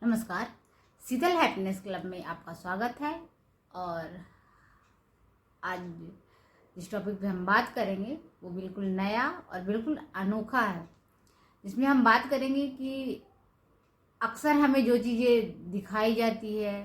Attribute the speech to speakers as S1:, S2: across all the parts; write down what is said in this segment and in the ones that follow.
S1: नमस्कार। शीतल happiness club में आपका स्वागत है। और आज जिस टॉपिक पे हम बात करेंगे वो बिल्कुल नया और बिल्कुल अनोखा है, जिसमें हम बात करेंगे कि अक्सर हमें जो चीज़ें दिखाई जाती है,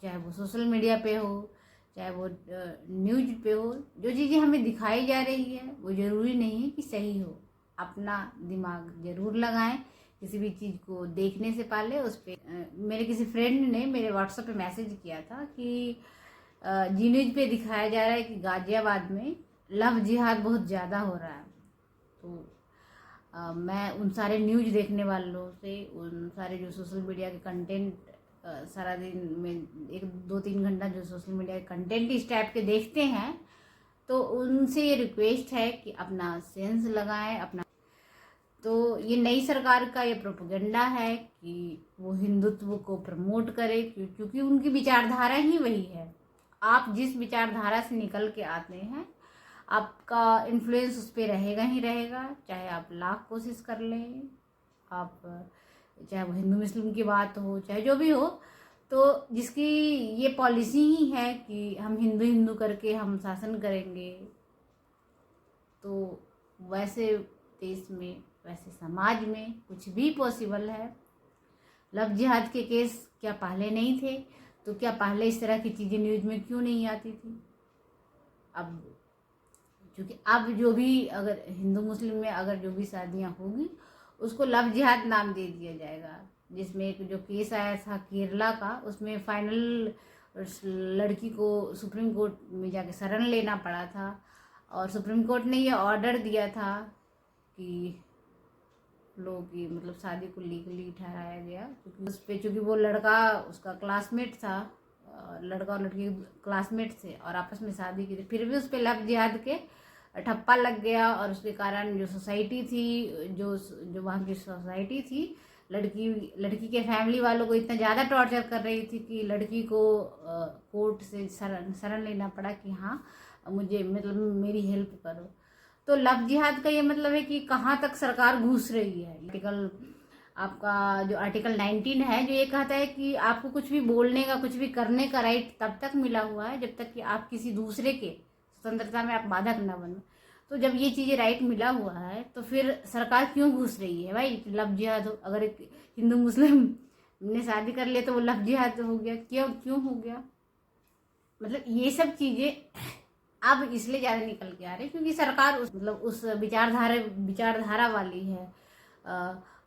S1: चाहे वो सोशल मीडिया पे हो, चाहे वो न्यूज पे हो, जो चीज़ें हमें दिखाई जा रही है वो ज़रूरी नहीं है कि सही हो। अपना दिमाग ज़रूर लगाएं किसी भी चीज़ को देखने से पहले। उस पर मेरे किसी फ्रेंड ने मेरे व्हाट्सएप पे मैसेज किया था कि जी न्यूज पे दिखाया जा रहा है कि गाजियाबाद में लव जिहाद बहुत ज़्यादा हो रहा है। तो मैं उन सारे न्यूज देखने वालों से, उन सारे जो सोशल मीडिया के कंटेंट सारा दिन में 1-2-3 घंटा जो सोशल मीडिया के कंटेंट इस टाइप के देखते हैं, तो उनसे ये रिक्वेस्ट है कि अपना सेंस लगाएं। अपना तो ये नई सरकार का ये प्रोपेगेंडा है कि वो हिंदुत्व को प्रमोट करे, क्योंकि उनकी विचारधारा ही वही है। आप जिस विचारधारा से निकल के आते हैं, आपका इन्फ्लुएंस उस पर रहेगा ही रहेगा, चाहे आप लाख कोशिश कर लें। आप चाहे वो हिंदू मुस्लिम की बात हो, चाहे जो भी हो, तो जिसकी ये पॉलिसी ही है कि हम हिंदू हिंदू करके हम शासन करेंगे, तो वैसे देश में, वैसे समाज में कुछ भी पॉसिबल है। लव जिहाद के केस क्या पहले नहीं थे? तो क्या पहले इस तरह की चीज़ें न्यूज में क्यों नहीं आती थी? अब क्योंकि अब जो भी, अगर हिंदू मुस्लिम में अगर जो भी शादियां होगी उसको लव जिहाद नाम दे दिया जाएगा। जिसमें एक जो केस आया था केरला का, उसमें फाइनल लड़की को सुप्रीम कोर्ट में जाके शरण लेना पड़ा था, और सुप्रीम कोर्ट ने ये ऑर्डर दिया था कि लोगों की मतलब शादी को लीगली ठहराया गया, क्योंकि उस पर, चूँकि वो लड़का उसका क्लासमेट था, लड़का और लड़की क्लासमेट थे और आपस में शादी की थी, फिर भी उस पर लव जिहाद के ठप्पा लग गया। और उसके कारण जो सोसाइटी थी, जो वहाँ की सोसाइटी थी, लड़की के फैमिली वालों को इतना ज़्यादा टॉर्चर कर रही थी कि लड़की को कोर्ट से शरण लेना पड़ा कि हाँ मुझे, मतलब मेरी हेल्प करो। तो लव जिहाद का ये मतलब है कि कहाँ तक सरकार घुस रही है। आर्टिकल, आपका जो आर्टिकल 19 है, जो ये कहता है कि आपको कुछ भी बोलने का, कुछ भी करने का राइट तब तक मिला हुआ है जब तक कि आप किसी दूसरे के स्वतंत्रता में आप बाधक न बनो। तो जब ये चीज़ें राइट मिला हुआ है तो फिर सरकार क्यों घुस रही है भाई? लव जिहाद अगर एक हिंदू मुस्लिम ने शादी कर लिया तो वो लव जिहाद हो गया, क्यों हो गया? मतलब ये सब चीज़ें अब इसलिए ज़्यादा निकल के आ रहे हैं क्योंकि सरकार उस विचारधारा वाली है।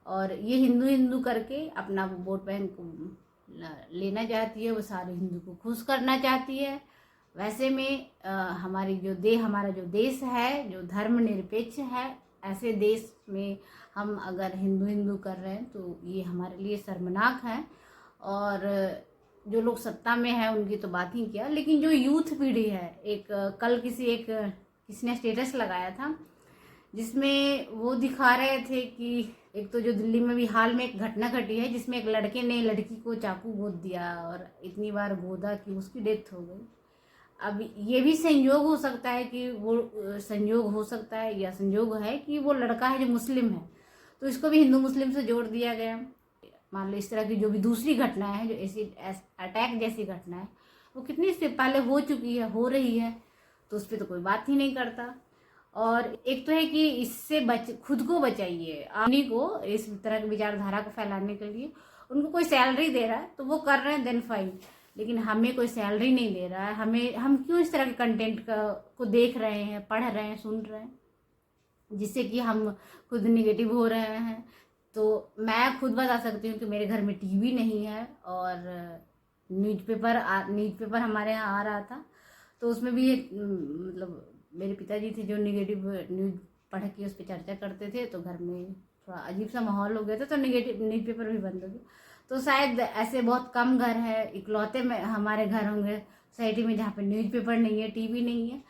S1: और ये हिंदू हिंदू करके अपना वोट बैंक लेना चाहती है, वो सारे हिंदू को खुश करना चाहती है। वैसे में हमारा जो देश है, जो धर्मनिरपेक्ष है, ऐसे देश में हम अगर हिंदू हिंदू कर रहे हैं तो ये हमारे लिए शर्मनाक है। और जो लोग सत्ता में हैं उनकी तो बात ही किया, लेकिन जो यूथ पीढ़ी है, कल किसी ने स्टेटस लगाया था जिसमें वो दिखा रहे थे कि एक तो जो दिल्ली में भी हाल में एक घटना घटी है जिसमें एक लड़के ने लड़की को चाकू गोद दिया और इतनी बार गोदा कि उसकी डेथ हो गई। अब ये भी संयोग हो सकता है कि संयोग हो सकता है या संयोग है कि वो लड़का है जो मुस्लिम है, तो इसको भी हिंदू मुस्लिम से जोड़ दिया गया। मान लो इस तरह की जो भी दूसरी घटनाएं हैं, जो एसिड अटैक जैसी घटनाएं, वो कितनी से पहले हो चुकी है, हो रही है, तो उस पर तो कोई बात ही नहीं करता। और एक तो है कि इससे खुद को बचाइए। आपनी को इस तरह की विचारधारा को फैलाने के लिए उनको कोई सैलरी दे रहा है तो वो कर रहे हैं, देन फाइन। लेकिन हमें कोई सैलरी नहीं दे रहा है, हम क्यों इस तरह के कंटेंट को देख रहे हैं, पढ़ रहे हैं, सुन रहे हैं, जिससे कि हम खुद निगेटिव हो रहे हैं। तो मैं खुद बता सकती हूँ कि मेरे घर में टीवी नहीं है, और न्यूज़पेपर हमारे यहाँ आ रहा था, तो उसमें भी मतलब मेरे पिताजी थे जो निगेटिव न्यूज़ पढ़ के उस पर चर्चा करते थे, तो घर में थोड़ा अजीब सा माहौल हो गया था, तो निगेटिव न्यूज़पेपर भी बंद हो गया। तो शायद ऐसे बहुत कम घर है, इकलौते में हमारे घर होंगे सोसाइटी में जहाँ पे न्यूज़पेपर नहीं है, टीवी नहीं है।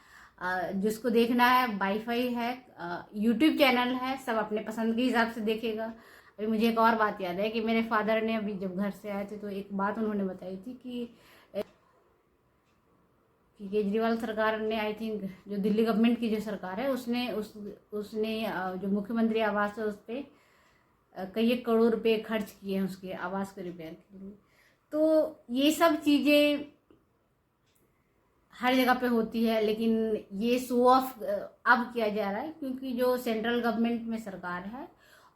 S1: जिसको देखना है वाईफाई है, यूट्यूब चैनल है, सब अपने पसंद के हिसाब से देखेगा। अभी मुझे एक और बात याद है कि मेरे फादर ने अभी जब घर से आए थे तो एक बात उन्होंने बताई थी कि केजरीवाल सरकार ने, आई थिंक जो दिल्ली गवर्नमेंट की जो सरकार है, उसने जो मुख्यमंत्री आवास है उस पर कई एक करोड़ रुपए खर्च किए हैं उसके आवास के रिपेयर के लिए। तो ये सब चीज़ें हर जगह पे होती है, लेकिन ये शो ऑफ अब किया जा रहा है क्योंकि जो सेंट्रल गवर्नमेंट में सरकार है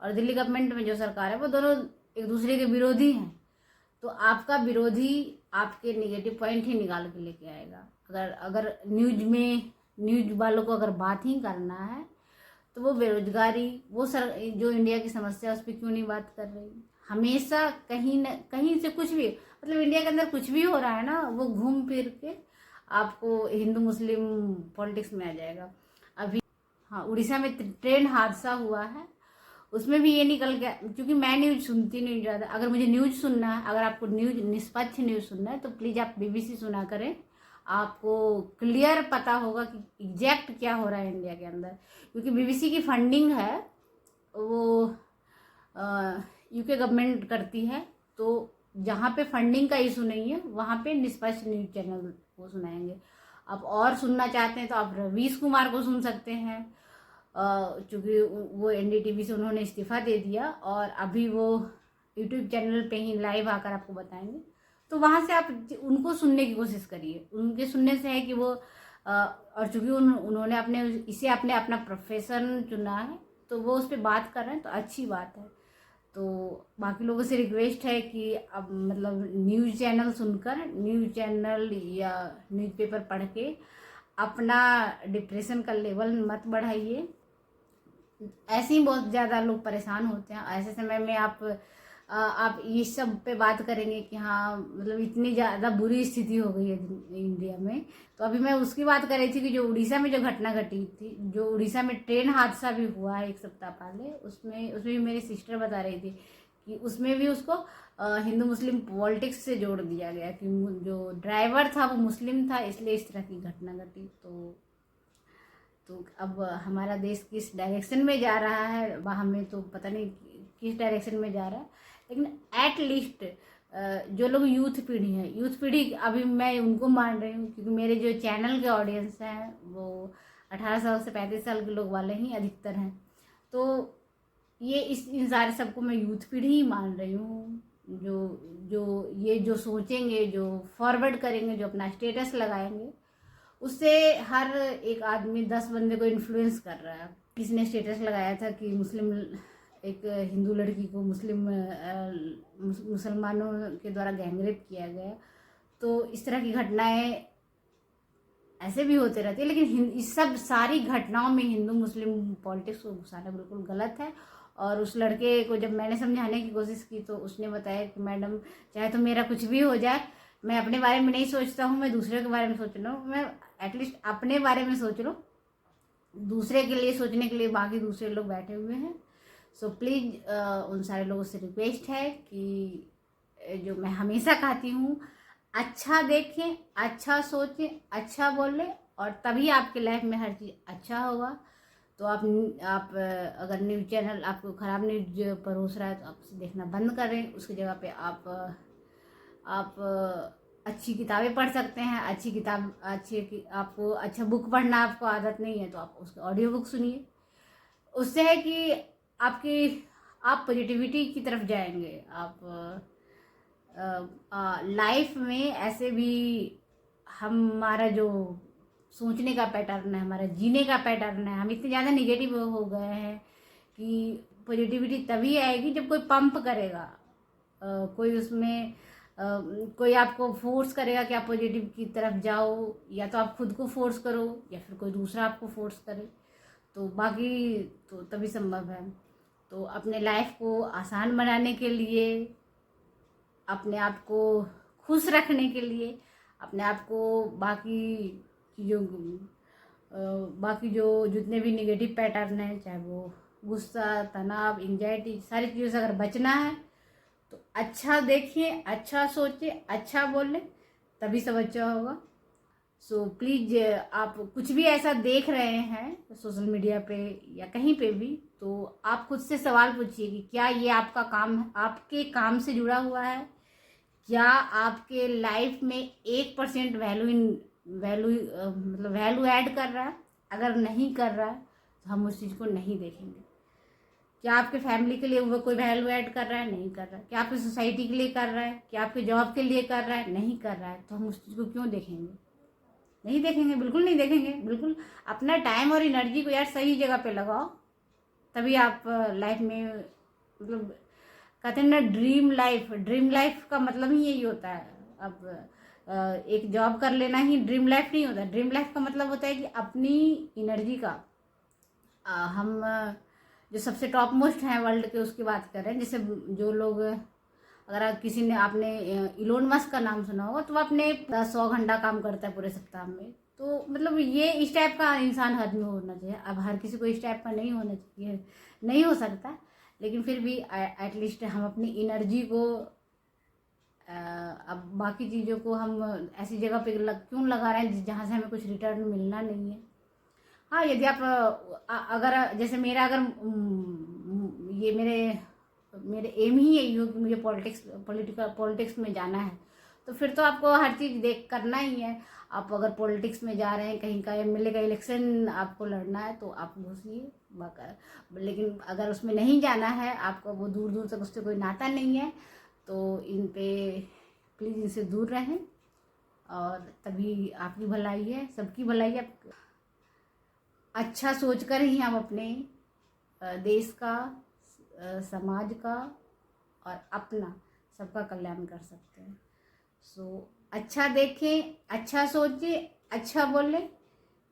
S1: और दिल्ली गवर्नमेंट में जो सरकार है वो दोनों एक दूसरे के विरोधी हैं। तो आपका विरोधी आपके नेगेटिव पॉइंट ही निकाल के लेके आएगा। अगर न्यूज वालों को अगर बात ही करना है तो वो बेरोजगारी, वो जो इंडिया की समस्या है उस पर क्यों नहीं बात कर रही। हमेशा कहीं न कहीं से कुछ भी, मतलब इंडिया के अंदर कुछ भी हो रहा है ना, वो घूम फिर के आपको हिंदू मुस्लिम पॉलिटिक्स में आ जाएगा। अभी हाँ, उड़ीसा में ट्रेन हादसा हुआ है, उसमें भी ये निकल गया, क्योंकि मैं न्यूज़ सुनती नहीं ज़्यादा। अगर मुझे न्यूज़ सुनना है, अगर आपको निष्पक्ष न्यूज़ सुनना है तो प्लीज़ आप BBC सुना करें। आपको क्लियर पता होगा कि एग्जैक्ट क्या हो रहा है इंडिया के अंदर, क्योंकि BBC की फंडिंग है वो UK गवर्नमेंट करती है। तो जहाँ पे फंडिंग का इशू नहीं है वहाँ पे निष्पक्ष न्यूज़ चैनल वो सुनाएंगे। आप और सुनना चाहते हैं तो आप रवीश कुमार को सुन सकते हैं, चूँकि वो NDTV से उन्होंने इस्तीफ़ा दे दिया और अभी वो YouTube चैनल पे ही लाइव आकर आपको बताएंगे। तो वहाँ से आप उनको सुनने की कोशिश करिए। उनके सुनने से है कि वो और चूँकि उन्होंने अपना प्रोफेशन चुना है तो वो उस पर बात कर रहे हैं, तो अच्छी बात है। तो बाकी लोगों से रिक्वेस्ट है कि अब मतलब न्यूज़ चैनल सुनकर, न्यूज़ चैनल या न्यूज़पेपर पढ़ के अपना डिप्रेशन का लेवल मत बढ़ाइए। ऐसे ही बहुत ज़्यादा लोग परेशान होते हैं। ऐसे समय में आप इस सब पे बात करेंगे कि हाँ मतलब इतनी ज़्यादा बुरी स्थिति हो गई है इंडिया में। तो अभी मैं उसकी बात कर रही थी कि जो उड़ीसा में जो घटना घटी थी, जो उड़ीसा में ट्रेन हादसा भी हुआ है 1 सप्ताह पहले, उसमें भी मेरी सिस्टर बता रही थी कि उसमें भी उसको हिंदू मुस्लिम पॉलिटिक्स से जोड़ दिया गया कि जो ड्राइवर था वो मुस्लिम था, इसलिए इस तरह की घटना घटी। तो अब हमारा देश किस डायरेक्शन में जा रहा है वह हमें तो पता नहीं किस डायरेक्शन में जा रहा है, लेकिन एट लीस्ट जो लोग यूथ पीढ़ी अभी मैं उनको मान रही हूँ, क्योंकि मेरे जो चैनल के ऑडियंस हैं वो 18 साल से 35 साल के लोग वाले ही अधिकतर हैं। तो ये इन सारे सबको मैं यूथ पीढ़ी ही मान रही हूँ, जो सोचेंगे, जो फॉरवर्ड करेंगे, जो अपना स्टेटस लगाएंगे, उससे हर एक आदमी 10 बंदे को इन्फ्लुएंस कर रहा है। किसी ने स्टेटस लगाया था कि एक हिंदू लड़की को मुसलमानों के द्वारा गैंगरेप किया गया। तो इस तरह की घटनाएं ऐसे भी होते रहते हैं, लेकिन इस सब सारी घटनाओं में हिंदू मुस्लिम पॉलिटिक्स को घुसाना बिल्कुल गलत है। और उस लड़के को जब मैंने समझाने की कोशिश की तो उसने बताया कि मैडम चाहे तो मेरा कुछ भी हो जाए, मैं अपने बारे में नहीं सोचता हूँ, मैं दूसरे के बारे में सोच रहा हूँ। मैं एटलीस्ट अपने बारे में सोच रहा हूँ, दूसरे के लिए सोचने के लिए बाकी दूसरे लोग बैठे हुए हैं। सो प्लीज़ उन सारे लोगों से रिक्वेस्ट है कि जो मैं हमेशा कहती हूँ, अच्छा देखें, अच्छा सोचें, अच्छा बोलें, और तभी आपके लाइफ में हर चीज़ अच्छा होगा। तो आप अगर न्यूज़ चैनल आपको ख़राब न्यूज़ परोस रहा है तो आप उसे देखना बंद करें। उसकी जगह पे आप अच्छी किताबें पढ़ सकते हैं। आपको अच्छा बुक पढ़ना आपको आदत नहीं है तो आप उसके ऑडियो बुक सुनिए। उससे है कि आप पॉजिटिविटी की तरफ जाएंगे। आप लाइफ में ऐसे भी हमारा जो सोचने का पैटर्न है, हमारा जीने का पैटर्न है, हम इतने ज़्यादा निगेटिव हो गए हैं कि पॉजिटिविटी तभी आएगी जब कोई पंप करेगा, कोई उसमें कोई आपको फोर्स करेगा कि आप पॉजिटिव की तरफ जाओ, या तो आप खुद को फोर्स करो या फिर कोई दूसरा आपको फोर्स करे। तो बाकी तो तभी संभव है। तो अपने लाइफ को आसान बनाने के लिए, अपने आप को खुश रखने के लिए, अपने आप को बाकी जो जितने भी नेगेटिव पैटर्न हैं, चाहे वो गुस्सा, तनाव, एंजाइटी, सारी चीज़ों से अगर बचना है तो अच्छा देखिए, अच्छा सोचें, अच्छा बोलें, तभी सब अच्छा होगा। सो प्लीज़ आप कुछ भी ऐसा देख रहे हैं सोशल मीडिया पे या कहीं पे भी, तो आप खुद से सवाल पूछिए कि क्या ये आपके काम से जुड़ा हुआ है? क्या आपके लाइफ में 1% वैल्यू ऐड कर रहा है? अगर नहीं कर रहा है तो हम उस चीज़ को नहीं देखेंगे। क्या आपके फैमिली के लिए वो कोई वैल्यू ऐड कर रहा है? नहीं कर रहा है। क्या आपकी सोसाइटी के लिए कर रहा है? क्या आपके जॉब के लिए कर रहा है? नहीं कर रहा है। तो हम उस चीज़ को क्यों देखेंगे? नहीं देखेंगे, बिल्कुल नहीं देखेंगे। बिल्कुल अपना टाइम और एनर्जी को यार सही जगह पे लगाओ, तभी आप लाइफ में मतलब कहते हैं ना ड्रीम लाइफ का मतलब ही यही होता है। अब एक जॉब कर लेना ही ड्रीम लाइफ नहीं होता। ड्रीम लाइफ का मतलब होता है कि अपनी एनर्जी का हम जो सबसे टॉप मोस्ट हैं वर्ल्ड के उसकी बात कर रहे हैं। जैसे जो लोग, अगर किसी ने आपने इलोन मस्क का नाम सुना होगा, तो वो अपने 100 घंटा काम करता है पूरे सप्ताह में। तो मतलब ये इस टाइप का इंसान हद में होना चाहिए। अब हर किसी को इस टाइप का नहीं होना चाहिए, नहीं हो सकता, लेकिन फिर भी एटलीस्ट हम अपनी एनर्जी को अब बाकी चीज़ों को हम ऐसी जगह पे क्यों लगा रहे हैं जहाँ से हमें कुछ रिटर्न मिलना नहीं है। हाँ, यदि आप अगर जैसे मेरा अगर ये मेरे एम ही यही हो कि मुझे पॉलिटिक्स में जाना है, तो फिर तो आपको हर चीज़ देख करना ही है। आप अगर पॉलिटिक्स में जा रहे हैं, कहीं का एमएलए का इलेक्शन आपको लड़ना है, तो आप घुसिए। लेकिन अगर उसमें नहीं जाना है, आपको वो दूर दूर तक उससे कोई नाता नहीं है, तो इन पे प्लीज़ इनसे दूर रहें, और तभी आपकी भलाई है, सबकी भलाई है। अच्छा सोचकर ही हम अपने देश का, समाज का और अपना सबका कल्याण कर सकते हैं। सो अच्छा देखें, अच्छा सोचें, अच्छा बोलें,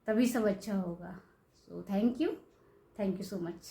S1: तभी सब अच्छा होगा। So thank you so much.